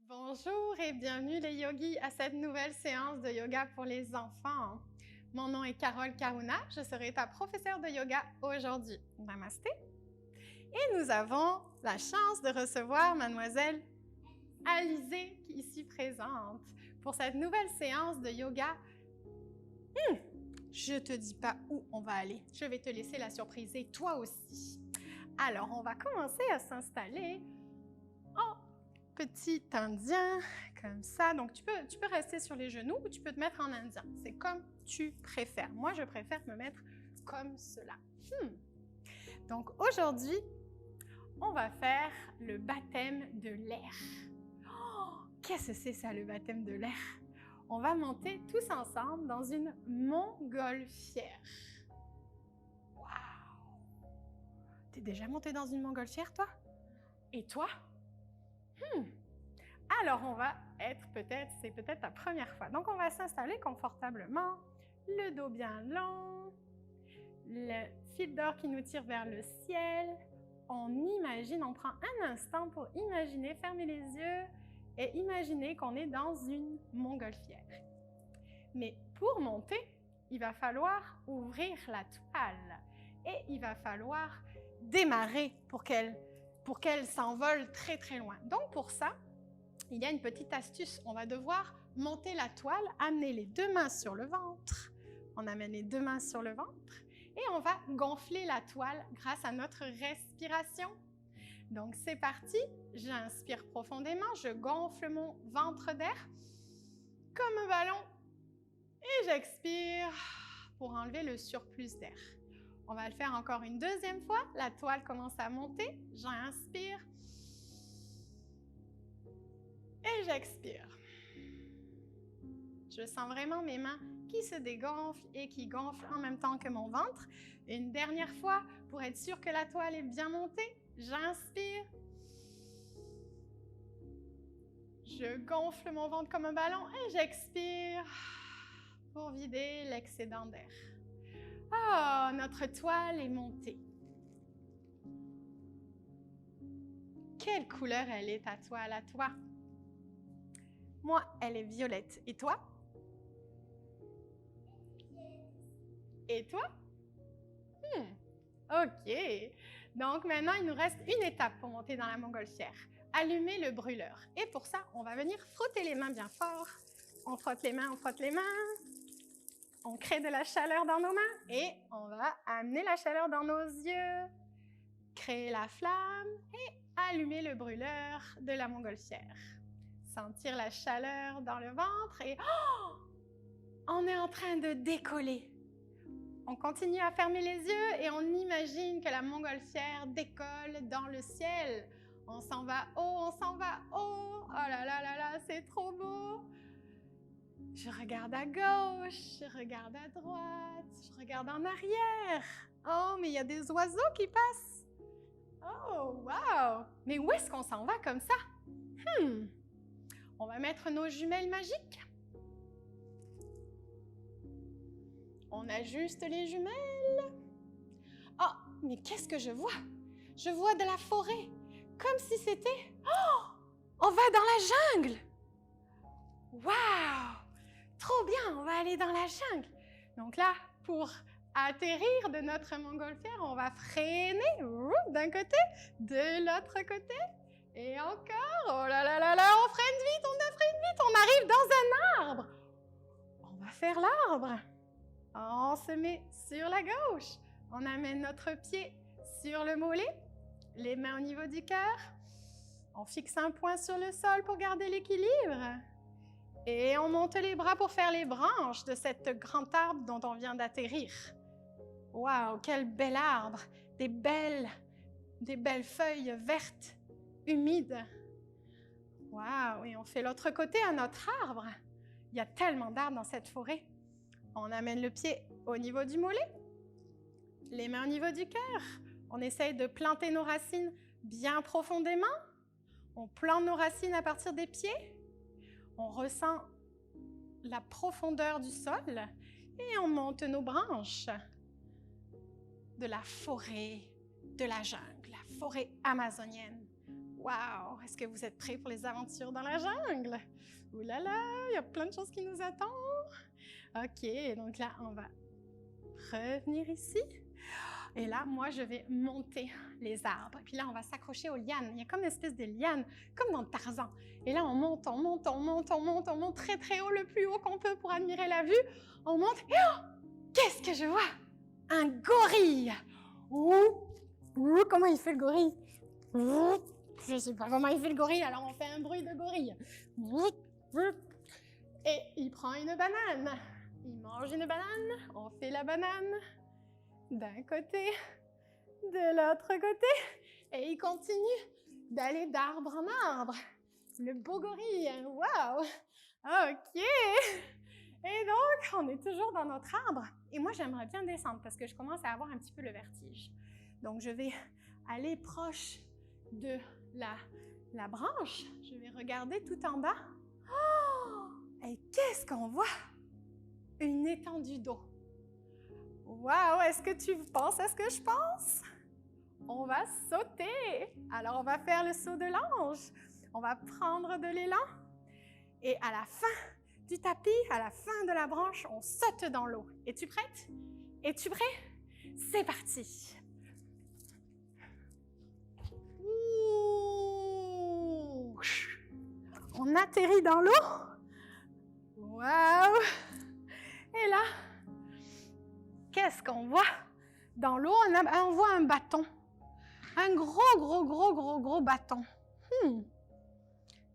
Bonjour et bienvenue les yogis à cette nouvelle séance de yoga pour les enfants. Mon nom est Carole Karuna, je serai ta professeure de yoga aujourd'hui. Namasté. Et nous avons la chance de recevoir mademoiselle Alizée qui est ici présente pour cette nouvelle séance de yoga. Je te dis pas où on va aller, je vais te laisser la surprise et toi aussi. Alors on va commencer à s'installer en petit indien, comme ça. Donc, tu peux rester sur les genoux ou tu peux te mettre en indien. C'est comme tu préfères. Moi, je préfère me mettre comme cela. Donc, aujourd'hui, on va faire le baptême de l'air. Oh, qu'est-ce que c'est ça, le baptême de l'air? On va monter tous ensemble dans une montgolfière. Waouh! T'es déjà monté dans une montgolfière, toi? Et toi? Alors, on va être c'est peut-être ta première fois. Donc, on va s'installer confortablement, le dos bien long, le fil d'or qui nous tire vers le ciel. On prend un instant pour imaginer, fermer les yeux et imaginer qu'on est dans une montgolfière. Mais pour monter, il va falloir ouvrir la toile et il va falloir démarrer pour qu'elle s'envole très très loin. Donc pour ça, il y a une petite astuce. On va devoir monter la toile, amener les deux mains sur le ventre. On amène les deux mains sur le ventre et on va gonfler la toile grâce à notre respiration. Donc c'est parti, j'inspire profondément, je gonfle mon ventre d'air comme un ballon et j'expire pour enlever le surplus d'air. On va le faire encore une deuxième fois, la toile commence à monter, j'inspire et j'expire. Je sens vraiment mes mains qui se dégonflent et qui gonflent en même temps que mon ventre. Une dernière fois, pour être sûr que la toile est bien montée, j'inspire. Je gonfle mon ventre comme un ballon et j'expire pour vider l'excédent d'air. Oh, notre toile est montée. Quelle couleur elle est ta toile à toi? Moi, elle est violette. Et toi? Et toi? OK. Donc maintenant, il nous reste une étape pour monter dans la montgolfière. Allumer le brûleur. Et pour ça, on va venir frotter les mains bien fort. On frotte les mains, on frotte les mains. On crée de la chaleur dans nos mains et on va amener la chaleur dans nos yeux. Créer la flamme et allumer le brûleur de la montgolfière. Sentir la chaleur dans le ventre et on est en train de décoller. On continue à fermer les yeux et on imagine que la montgolfière décolle dans le ciel. On s'en va haut, on s'en va haut. Oh là là là là, c'est trop beau. Je regarde à gauche, je regarde à droite, je regarde en arrière. Oh, mais il y a des oiseaux qui passent. Oh, wow! Mais où est-ce qu'on s'en va comme ça? On va mettre nos jumelles magiques. On ajuste les jumelles. Oh, mais qu'est-ce que je vois? Je vois de la forêt, comme si c'était... Oh! On va dans la jungle! Waouh! Trop bien, on va aller dans la jungle. Donc là, pour atterrir de notre montgolfière, on va freiner d'un côté, de l'autre côté, et encore. Oh là là là là, on freine vite, on arrive dans un arbre. On va faire l'arbre. On se met sur la gauche. On amène notre pied sur le mollet, les mains au niveau du cœur. On fixe un point sur le sol pour garder l'équilibre. Et on monte les bras pour faire les branches de cet grand arbre dont on vient d'atterrir. Waouh, quel bel arbre! Des belles feuilles vertes, humides. Waouh, et on fait l'autre côté à notre arbre. Il y a tellement d'arbres dans cette forêt. On amène le pied au niveau du mollet, les mains au niveau du cœur. On essaye de planter nos racines bien profondément. On plante nos racines à partir des pieds. On ressent la profondeur du sol et on monte nos branches de la forêt de la jungle, la forêt amazonienne. Waouh! Est-ce que vous êtes prêts pour les aventures dans la jungle? Ouh là là, il y a plein de choses qui nous attendent. OK, donc là, on va revenir ici. Et là, moi, je vais monter les arbres. Puis là, on va s'accrocher aux lianes. Il y a comme une espèce de liane, comme dans Tarzan. Et là, on monte, on monte, on monte, on monte, on monte très très haut, le plus haut qu'on peut pour admirer la vue. On monte. Et oh! Qu'est-ce que je vois? Un gorille! Ouh! Ouh! Comment il fait le gorille? Ouh! Je ne sais pas comment il fait le gorille, alors on fait un bruit de gorille. Ouh! Ouh! Et il prend une banane. Il mange une banane. On fait la banane. D'un côté, de l'autre côté, et il continue d'aller d'arbre en arbre. Le beau gorille, waouh! OK! Et donc, on est toujours dans notre arbre. Et moi, j'aimerais bien descendre parce que je commence à avoir un petit peu le vertige. Donc, je vais aller proche de la branche. Je vais regarder tout en bas. Oh! Et qu'est-ce qu'on voit? Une étendue d'eau. Waouh, est-ce que tu penses à ce que je pense? On va sauter. Alors, on va faire le saut de l'ange. On va prendre de l'élan. Et à la fin du tapis, à la fin de la branche, on saute dans l'eau. Es-tu prête? Es-tu prêt? C'est parti. Ouh. On atterrit dans l'eau. Waouh! Et là, qu'est-ce qu'on voit? Dans l'eau, on voit un bâton. Un gros bâton.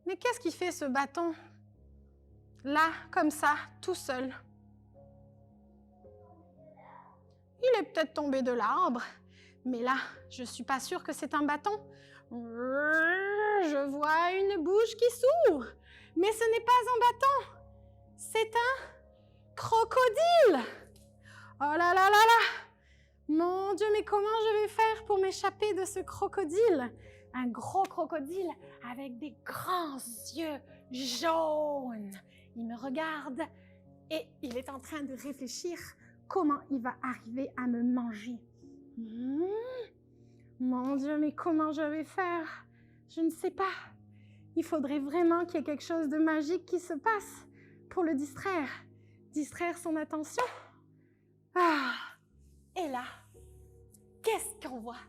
Mais qu'est-ce qui fait ce bâton? Là, comme ça, tout seul. Il est peut-être tombé de l'arbre. Mais là, je ne suis pas sûre que c'est un bâton. Je vois une bouche qui s'ouvre. Mais ce n'est pas un bâton. C'est un crocodile. Oh là là là là! Mon Dieu, mais comment je vais faire pour m'échapper de ce crocodile? Un gros crocodile avec des grands yeux jaunes. Il me regarde et il est en train de réfléchir comment il va arriver à me manger. Mon Dieu, mais comment je vais faire? Je ne sais pas. Il faudrait vraiment qu'il y ait quelque chose de magique qui se passe pour le distraire. Distraire son attention. Ah! Et là, qu'est-ce qu'on voit?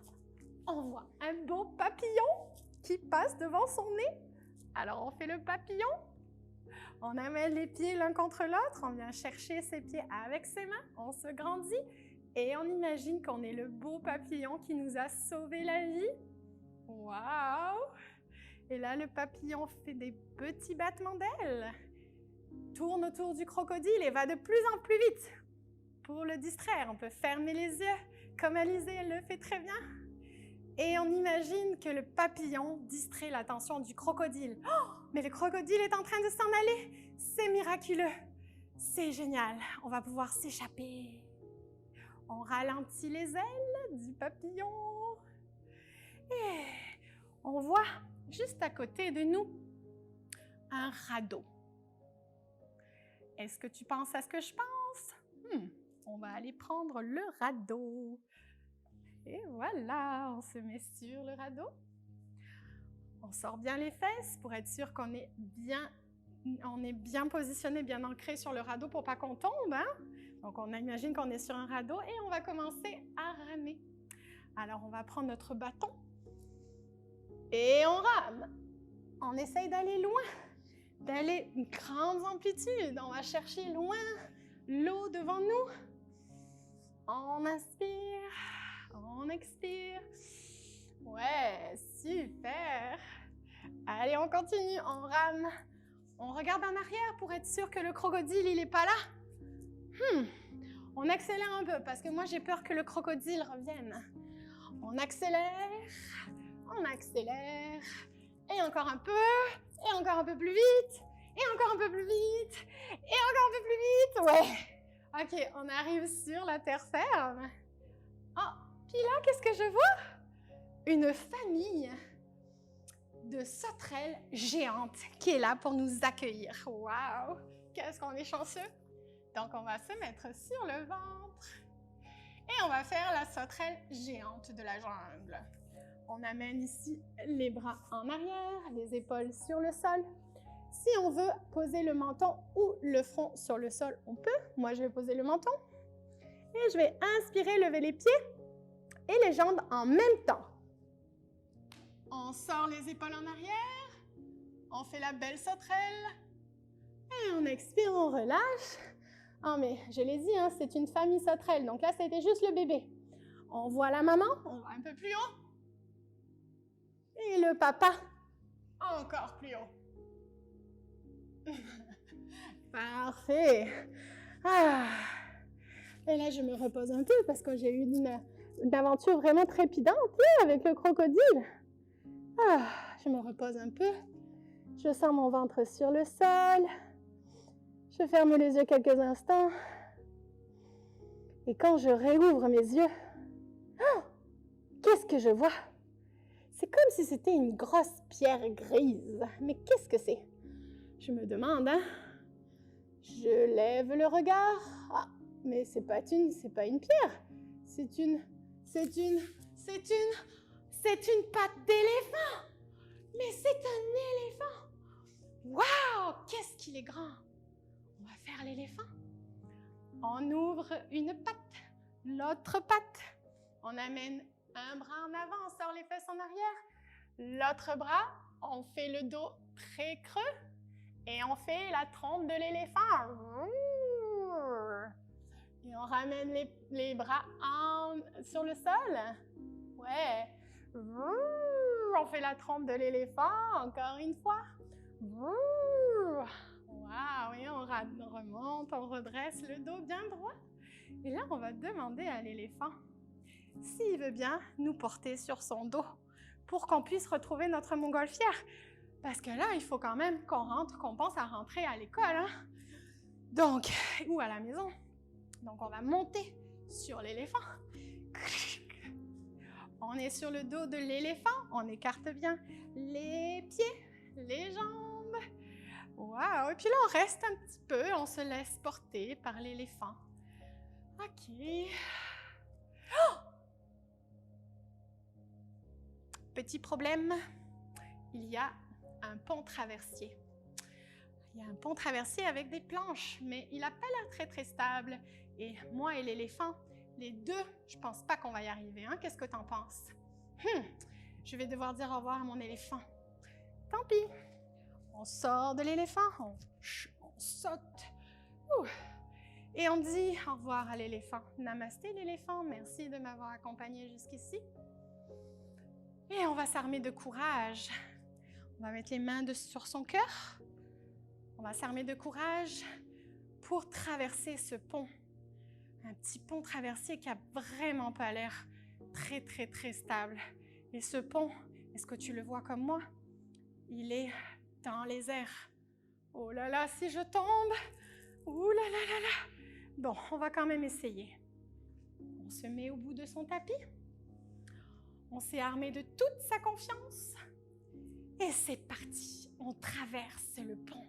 On voit un beau papillon qui passe devant son nez. Alors, on fait le papillon. On amène les pieds l'un contre l'autre. On vient chercher ses pieds avec ses mains. On se grandit. Et on imagine qu'on est le beau papillon qui nous a sauvé la vie. Waouh! Et là, le papillon fait des petits battements d'ailes. Tourne autour du crocodile et va de plus en plus vite. Pour le distraire, on peut fermer les yeux, comme Alizée, elle le fait très bien. Et on imagine que le papillon distrait l'attention du crocodile. Oh, mais le crocodile est en train de s'en aller. C'est miraculeux. C'est génial. On va pouvoir s'échapper. On ralentit les ailes du papillon. Et on voit juste à côté de nous un radeau. Est-ce que tu penses à ce que je pense? On va aller prendre le radeau. Et voilà, on se met sur le radeau. On sort bien les fesses pour être sûr qu'on est bien positionné, bien ancré sur le radeau pour pas qu'on tombe. Hein? Donc, on imagine qu'on est sur un radeau et on va commencer à ramer. Alors, on va prendre notre bâton et on rame. On essaye d'aller loin, d'aller une grande amplitude. On va chercher loin l'eau devant nous. On inspire, on expire. Ouais, super. Allez, on continue, on rame. On regarde en arrière pour être sûr que le crocodile, il n'est pas là. On accélère un peu parce que moi, j'ai peur que le crocodile revienne. On accélère, et encore un peu, et encore un peu plus vite, et encore un peu plus vite, et encore un peu plus vite. Ouais. OK, on arrive sur la terre ferme. Oh, puis là, qu'est-ce que je vois? Une famille de sauterelles géantes qui est là pour nous accueillir. Waouh! Qu'est-ce qu'on est chanceux! Donc, on va se mettre sur le ventre et on va faire la sauterelle géante de la jungle. On amène ici les bras en arrière, les épaules sur le sol. Si on veut poser le menton ou le front sur le sol, on peut. Moi, je vais poser le menton. Et je vais inspirer, lever les pieds et les jambes en même temps. On sort les épaules en arrière. On fait la belle sauterelle. Et on expire, on relâche. Oh, mais je l'ai dit, hein, c'est une famille sauterelle. Donc là, c'était juste le bébé. On voit la maman, on va un peu plus haut. Et le papa, encore plus haut. Parfait. Ah. Et là, je me repose un peu parce que j'ai eu une aventure vraiment trépidante avec le crocodile. Ah, je me repose un peu. Je sens mon ventre sur le sol. Je ferme les yeux quelques instants. Et quand je réouvre mes yeux, oh, qu'est-ce que je vois? C'est comme si c'était une grosse pierre grise. Mais qu'est-ce que c'est? Je me demande, hein? Je lève le regard. Ah, mais c'est pas une pierre. C'est une patte d'éléphant. Mais c'est un éléphant. Waouh, qu'est-ce qu'il est grand. On va faire l'éléphant. On ouvre une patte, l'autre patte. On amène un bras en avant, on sort les fesses en arrière. L'autre bras, on fait le dos très creux et on fait la trompe de l'éléphant. Et on ramène les bras sur le sol. Ouais. On fait la trompe de l'éléphant, encore une fois. Waouh, et on remonte, on redresse le dos bien droit. Et là, on va demander à l'éléphant s'il veut bien nous porter sur son dos pour qu'on puisse retrouver notre montgolfière. Parce que là, il faut quand même qu'on pense à rentrer à l'école, hein? Donc, ou à la maison. Donc, on va monter sur l'éléphant. On est sur le dos de l'éléphant. On écarte bien les pieds, les jambes. Wow! Et puis là, on reste un petit peu. On se laisse porter par l'éléphant. OK. Oh! Petit problème. Il y a un pont traversier. Il y a un pont traversier avec des planches, mais il n'a pas l'air très, très stable. Et moi et l'éléphant, les deux, je pense pas qu'on va y arriver. Hein? Qu'est-ce que tu en penses? Je vais devoir dire au revoir à mon éléphant. Tant pis. On sort de l'éléphant, on saute. Et on dit au revoir à l'éléphant. Namasté l'éléphant, merci de m'avoir accompagné jusqu'ici. Et on va s'armer de courage. On va mettre les mains sur son cœur. On va s'armer de courage pour traverser ce pont. Un petit pont traversier qui a vraiment pas l'air très, très, très stable. Et ce pont, est-ce que tu le vois comme moi? Il est dans les airs. Oh là là, si je tombe! Ouh là là là là! Bon, on va quand même essayer. On se met au bout de son tapis. On s'est armé de toute sa confiance. Et c'est parti. On traverse le pont.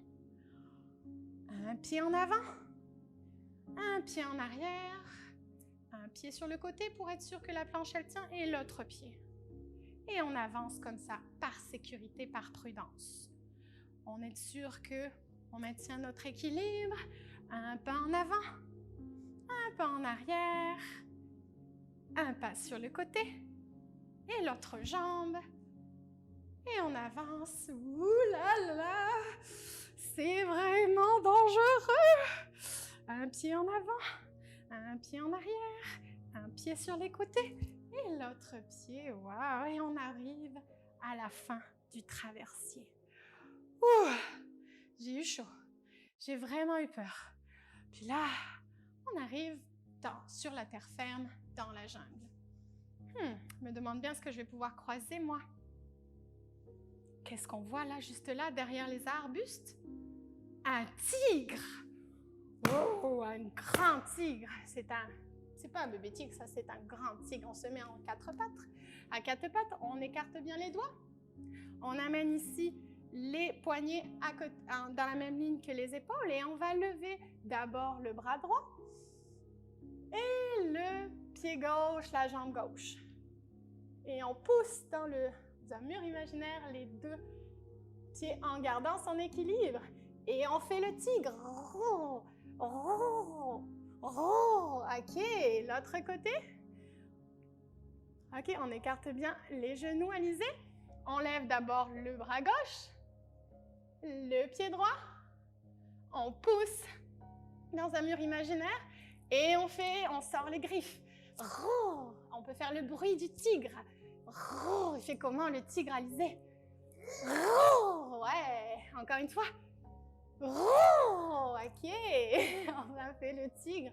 Un pied en avant, un pied en arrière, un pied sur le côté pour être sûr que la planche elle tient et l'autre pied. Et on avance comme ça, par sécurité, par prudence. On est sûr qu'on maintient notre équilibre. Un pas en avant, un pas en arrière, un pas sur le côté et l'autre jambe. Et on avance. Ouh là là! C'est vraiment dangereux! Un pied en avant, un pied en arrière, un pied sur les côtés et l'autre pied. Waouh! Et on arrive à la fin du traversier. Ouh! J'ai eu chaud. J'ai vraiment eu peur. Puis là, on arrive sur la terre ferme, dans la jungle. Je me demande bien ce que je vais pouvoir croiser, moi. Qu'est-ce qu'on voit là, juste là, derrière les arbustes? Un tigre! Oh, un grand tigre! C'est pas un bébé tigre, ça, c'est un grand tigre. On se met en quatre pattes. À quatre pattes, on écarte bien les doigts. On amène ici les poignets dans la même ligne que les épaules et on va lever d'abord le bras droit et le pied gauche, la jambe gauche. Et on pousse dans un mur imaginaire les deux pieds en gardant son équilibre. Et on fait le tigre. Oh, oh, oh. OK, l'autre côté. OK, on écarte bien les genoux, Alizé. On lève d'abord le bras gauche, le pied droit. On pousse dans un mur imaginaire et on sort les griffes. Oh, on peut faire le bruit du tigre. Oh, il fait comment le tigre, Alizé? Oh, ouais, encore une fois. Oh, OK, on a fait le tigre.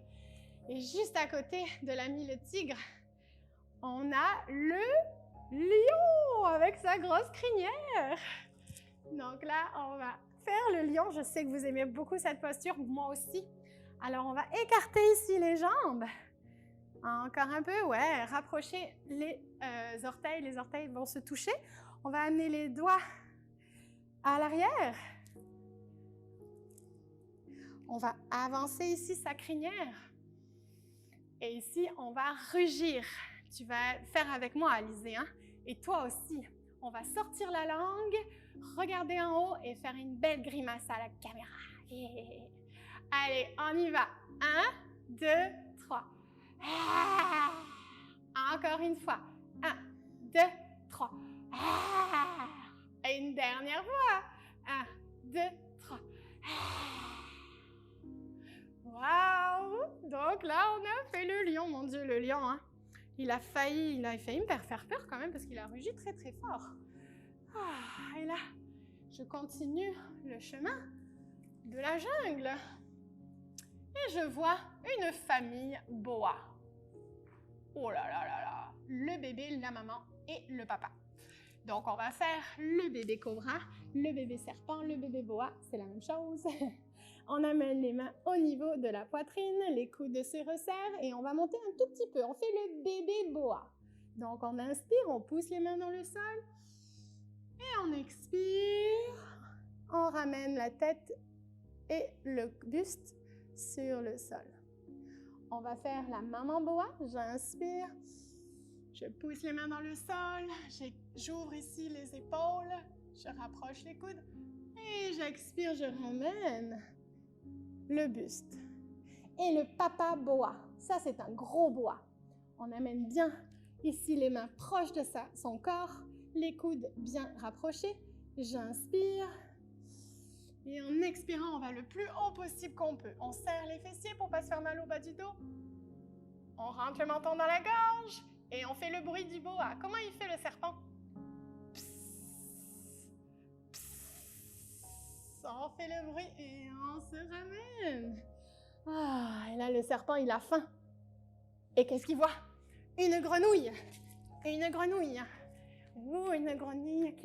Et juste à côté de l'ami le tigre, on a le lion avec sa grosse crinière. Donc là, on va faire le lion. Je sais que vous aimez beaucoup cette posture, moi aussi. Alors, on va écarter ici les jambes. Encore un peu, ouais. Rapprocher les orteils vont se toucher. On va amener les doigts à l'arrière. On va avancer ici sa crinière. Et ici, on va rugir. Tu vas faire avec moi, Alizé, hein? Et toi aussi. On va sortir la langue, regarder en haut et faire une belle grimace à la caméra. Allez, on y va. 1, 2, 3. Encore une fois. 1, 2, 3. Et une dernière fois. 1, 2, 3. Waouh! Donc là, on a fait le lion. Mon Dieu, le lion, hein? Il a failli me faire peur quand même parce qu'il a rugi très très fort. Et là, je continue le chemin de la jungle. Et je vois une famille boa. Oh là là là là! Le bébé, la maman et le papa. Donc, on va faire le bébé cobra, le bébé serpent, le bébé boa. C'est la même chose. On amène les mains au niveau de la poitrine, les coudes se resserrent et on va monter un tout petit peu. On fait le bébé boa. Donc, on inspire, on pousse les mains dans le sol et on expire. On ramène la tête et le buste sur le sol. On va faire la maman boa. J'inspire, je pousse les mains dans le sol, j'ouvre ici les épaules, je rapproche les coudes et j'expire, je ramène le buste. Et le papa boa, ça c'est un gros boa. On amène bien ici les mains proches de son corps, les coudes bien rapprochés. J'inspire. Et en expirant, on va le plus haut possible qu'on peut. On serre les fessiers pour ne pas se faire mal au bas du dos. On rentre le menton dans la gorge et on fait le bruit du boa. Comment il fait le serpent? Psst, psst. On fait le bruit et on se ramène. Et là, le serpent, il a faim. Et qu'est-ce qu'il voit? Une grenouille. Une grenouille. Une grenouille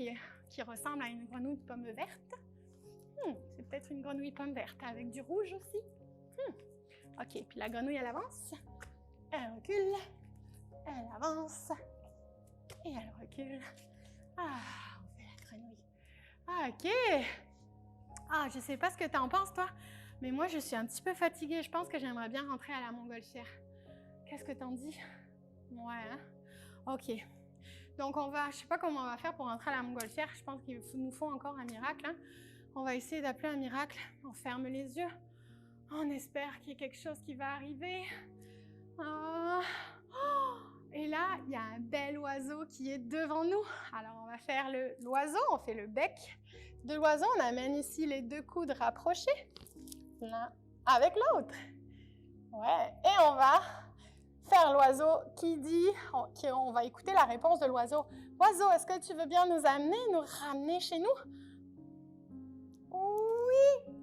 qui ressemble à une grenouille de pomme verte. C'est peut-être une grenouille pomme verte avec du rouge aussi. OK, puis la grenouille, elle avance. Elle recule. Elle avance. Et elle recule. On fait la grenouille. OK. Je sais pas ce que tu en penses, toi, mais moi, je suis un petit peu fatiguée. Je pense que j'aimerais bien rentrer à la montgolfière. Qu'est-ce que t'en dis? Ouais, hein? OK. Donc, je sais pas comment on va faire pour rentrer à la montgolfière. Je pense qu'il nous faut encore un miracle, hein? On va essayer d'appeler un miracle. On ferme les yeux. On espère qu'il y a quelque chose qui va arriver. Et là, il y a un bel oiseau qui est devant nous. Alors, on va faire l'oiseau. On fait le bec de l'oiseau. On amène ici les deux coudes rapprochés, l'un avec l'autre. Ouais. Et on va faire l'oiseau on va écouter la réponse de l'oiseau. Oiseau, est-ce que tu veux bien nous ramener chez nous? Oui.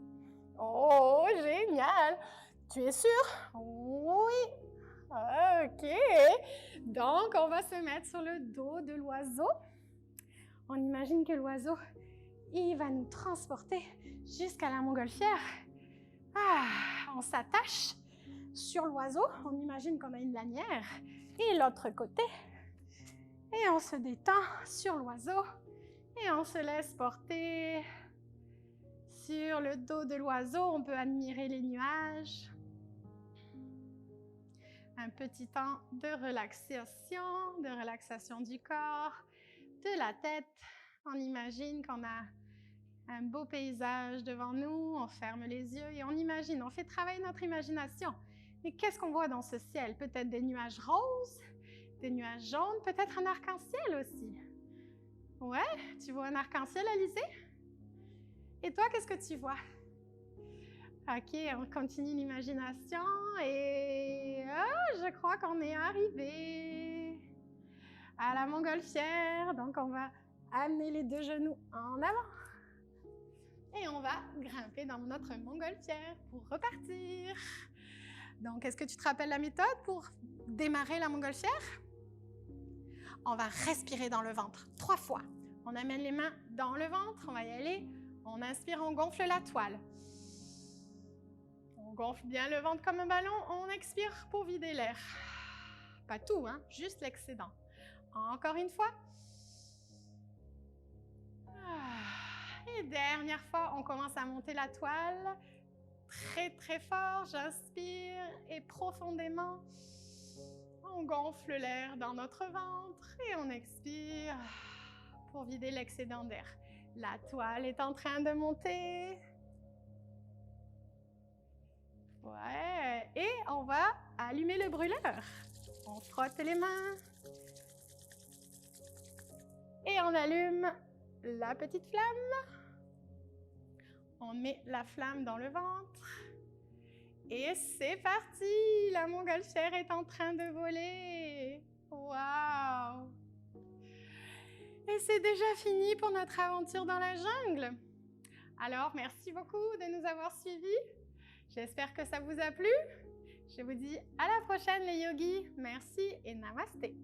Oh, génial. Tu es sûr? Oui. OK. Donc, on va se mettre sur le dos de l'oiseau. On imagine que l'oiseau, il va nous transporter jusqu'à la montgolfière. On s'attache sur l'oiseau. On imagine qu'on a une lanière. Et l'autre côté. Et on se détend sur l'oiseau. Et on se laisse porter sur le dos de l'oiseau. On peut admirer les nuages. un petit temps de relaxation du corps, de la tête. On imagine qu'on a un beau paysage devant nous, on ferme les yeux et on imagine, on fait travailler notre imagination. Mais qu'est-ce qu'on voit dans ce ciel? Peut-être des nuages roses, des nuages jaunes, peut-être un arc-en-ciel aussi. Ouais, tu vois un arc-en-ciel, Alizée? Et toi, qu'est-ce que tu vois? Ok, on continue l'imagination et je crois qu'on est arrivé à la montgolfière. Donc, on va amener les deux genoux en avant et on va grimper dans notre montgolfière pour repartir. Donc, est-ce que tu te rappelles la méthode pour démarrer la montgolfière? On va respirer dans le ventre 3 fois. On amène les mains dans le ventre, on va y aller. On inspire, on gonfle la toile. On gonfle bien le ventre comme un ballon, on expire pour vider l'air. Pas tout, hein, juste l'excédent. Encore une fois. Et dernière fois, on commence à monter la toile. Très très fort, j'inspire et profondément, on gonfle l'air dans notre ventre et on expire pour vider l'excédent d'air. La toile est en train de monter. Ouais, et on va allumer le brûleur. On frotte les mains. Et on allume la petite flamme. On met la flamme dans le ventre. Et c'est parti! La montgolfière est en train de voler. Waouh! Et c'est déjà fini pour notre aventure dans la jungle. Alors, merci beaucoup de nous avoir suivis. J'espère que ça vous a plu. Je vous dis à la prochaine les yogis. Merci et namasté.